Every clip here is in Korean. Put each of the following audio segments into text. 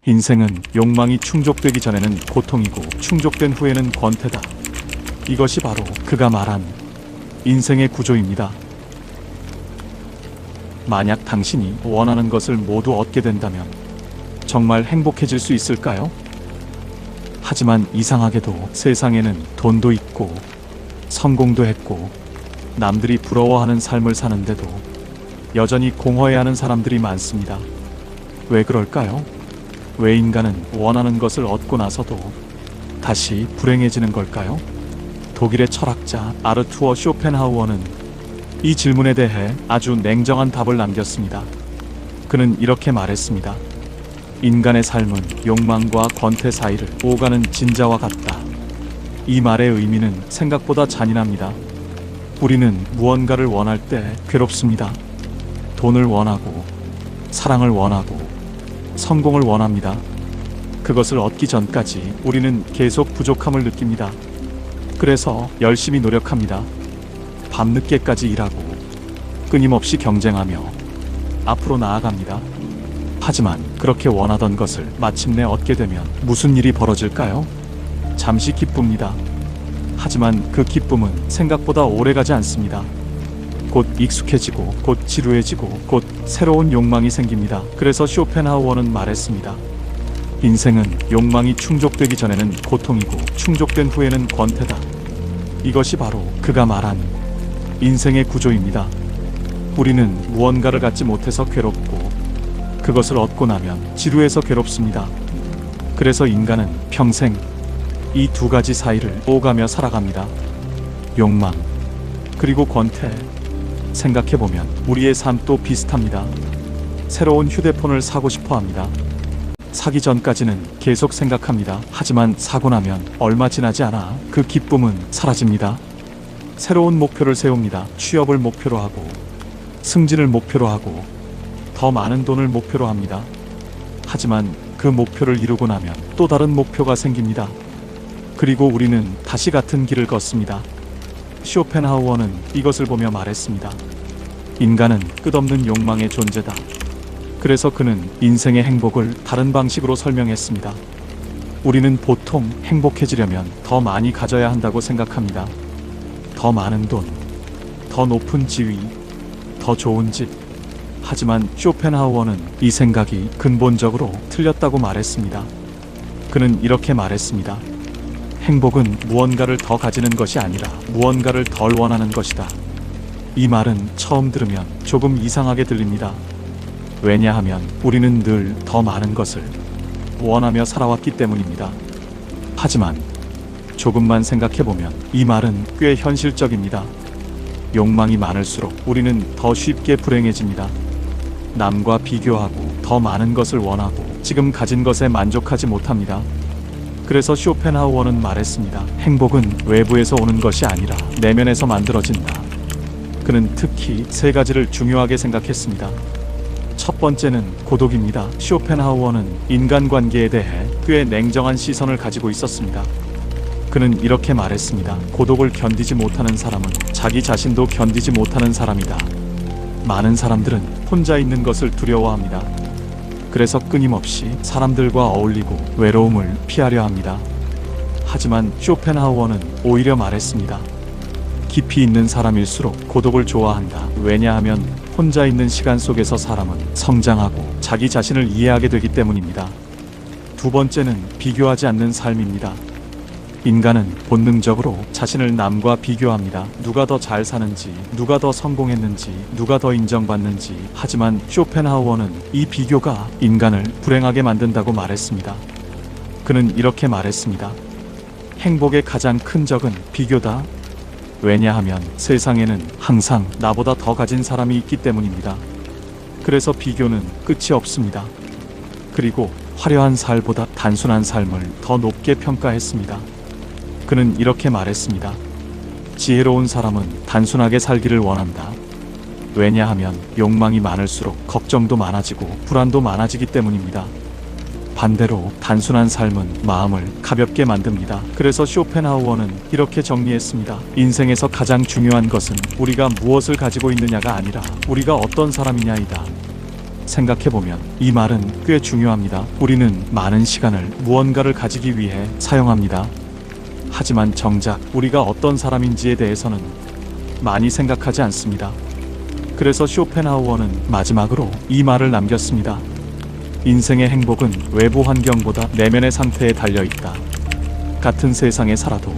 인생은 욕망이 충족되기 전에는 고통이고 충족된 후에는 권태다. 이것이 바로 그가 말한 인생의 구조입니다. 만약 당신이 원하는 것을 모두 얻게 된다면 정말 행복해질 수 있을까요? 하지만 이상하게도 세상에는 돈도 있고 성공도 했고 남들이 부러워하는 삶을 사는데도 여전히 공허해하는 사람들이 많습니다. 왜 그럴까요? 왜 인간은 원하는 것을 얻고 나서도 다시 불행해지는 걸까요? 독일의 철학자 아르투어 쇼펜하우어는 이 질문에 대해 아주 냉정한 답을 남겼습니다. 그는 이렇게 말했습니다. 인간의 삶은 욕망과 권태 사이를 오가는 진자와 같다. 이 말의 의미는 생각보다 잔인합니다. 우리는 무언가를 원할 때 괴롭습니다. 돈을 원하고, 사랑을 원하고, 성공을 원합니다. 그것을 얻기 전까지 우리는 계속 부족함을 느낍니다. 그래서 열심히 노력합니다. 밤늦게까지 일하고, 끊임없이 경쟁하며 앞으로 나아갑니다. 하지만 그렇게 원하던 것을 마침내 얻게 되면 무슨 일이 벌어질까요? 잠시 기쁩니다. 하지만 그 기쁨은 생각보다 오래가지 않습니다. 곧 익숙해지고 곧 지루해지고 곧 새로운 욕망이 생깁니다. 그래서 쇼펜하우어는 말했습니다. 인생은 욕망이 충족되기 전에는 고통이고 충족된 후에는 권태다. 이것이 바로 그가 말한 인생의 구조입니다. 우리는 무언가를 갖지 못해서 괴롭고 그것을 얻고 나면 지루해서 괴롭습니다. 그래서 인간은 평생 이 두 가지 사이를 오가며 살아갑니다. 욕망 그리고 권태. 생각해보면 우리의 삶도 비슷합니다. 새로운 휴대폰을 사고 싶어 합니다. 사기 전까지는 계속 생각합니다. 하지만 사고 나면 얼마 지나지 않아 그 기쁨은 사라집니다. 새로운 목표를 세웁니다. 취업을 목표로 하고, 승진을 목표로 하고, 더 많은 돈을 목표로 합니다. 하지만 그 목표를 이루고 나면 또 다른 목표가 생깁니다. 그리고 우리는 다시 같은 길을 걷습니다. 쇼펜하우어는 이것을 보며 말했습니다. 인간은 끝없는 욕망의 존재다. 그래서 그는 인생의 행복을 다른 방식으로 설명했습니다. 우리는 보통 행복해지려면 더 많이 가져야 한다고 생각합니다. 더 많은 돈, 더 높은 지위, 더 좋은 집. 하지만 쇼펜하우어는 이 생각이 근본적으로 틀렸다고 말했습니다. 그는 이렇게 말했습니다. 행복은 무언가를 더 가지는 것이 아니라 무언가를 덜 원하는 것이다. 이 말은 처음 들으면 조금 이상하게 들립니다. 왜냐하면 우리는 늘 더 많은 것을 원하며 살아왔기 때문입니다. 하지만 조금만 생각해보면 이 말은 꽤 현실적입니다. 욕망이 많을수록 우리는 더 쉽게 불행해집니다. 남과 비교하고 더 많은 것을 원하고 지금 가진 것에 만족하지 못합니다. 그래서 쇼펜하우어는 말했습니다. 행복은 외부에서 오는 것이 아니라 내면에서 만들어진다. 그는 특히 세 가지를 중요하게 생각했습니다. 첫 번째는 고독입니다. 쇼펜하우어는 인간관계에 대해 꽤 냉정한 시선을 가지고 있었습니다. 그는 이렇게 말했습니다. 고독을 견디지 못하는 사람은 자기 자신도 견디지 못하는 사람이다. 많은 사람들은 혼자 있는 것을 두려워합니다. 그래서 끊임없이 사람들과 어울리고 외로움을 피하려 합니다. 하지만 쇼펜하우어는 오히려 말했습니다. 깊이 있는 사람일수록 고독을 좋아한다. 왜냐하면 혼자 있는 시간 속에서 사람은 성장하고 자기 자신을 이해하게 되기 때문입니다. 두 번째는 비교하지 않는 삶입니다. 인간은 본능적으로 자신을 남과 비교합니다. 누가 더 잘 사는지, 누가 더 성공했는지, 누가 더 인정받는지. 하지만 쇼펜하우어는 이 비교가 인간을 불행하게 만든다고 말했습니다. 그는 이렇게 말했습니다. 행복의 가장 큰 적은 비교다. 왜냐하면 세상에는 항상 나보다 더 가진 사람이 있기 때문입니다. 그래서 비교는 끝이 없습니다. 그리고 화려한 삶보다 단순한 삶을 더 높게 평가했습니다. 그는 이렇게 말했습니다. 지혜로운 사람은 단순하게 살기를 원한다. 왜냐하면 욕망이 많을수록 걱정도 많아지고 불안도 많아지기 때문입니다. 반대로 단순한 삶은 마음을 가볍게 만듭니다. 그래서 쇼펜하우어는 이렇게 정리했습니다. 인생에서 가장 중요한 것은 우리가 무엇을 가지고 있느냐가 아니라 우리가 어떤 사람이냐이다. 생각해보면 이 말은 꽤 중요합니다. 우리는 많은 시간을 무언가를 가지기 위해 사용합니다. 하지만 정작 우리가 어떤 사람인지에 대해서는 많이 생각하지 않습니다. 그래서 쇼펜하우어는 마지막으로 이 말을 남겼습니다. 인생의 행복은 외부 환경보다 내면의 상태에 달려있다. 같은 세상에 살아도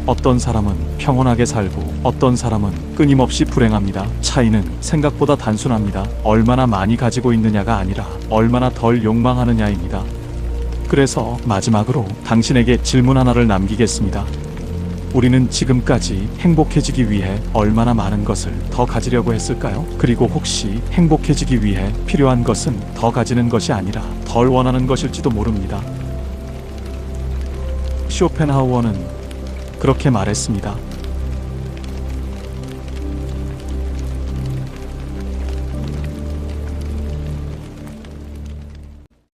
어떤 사람은 평온하게 살고 어떤 사람은 끊임없이 불행합니다. 차이는 생각보다 단순합니다. 얼마나 많이 가지고 있느냐가 아니라 얼마나 덜 욕망하느냐입니다. 그래서 마지막으로 당신에게 질문 하나를 남기겠습니다. 우리는 지금까지 행복해지기 위해 얼마나 많은 것을 더 가지려고 했을까요? 그리고 혹시 행복해지기 위해 필요한 것은 더 가지는 것이 아니라 덜 원하는 것일지도 모릅니다. 쇼펜하우어는 그렇게 말했습니다.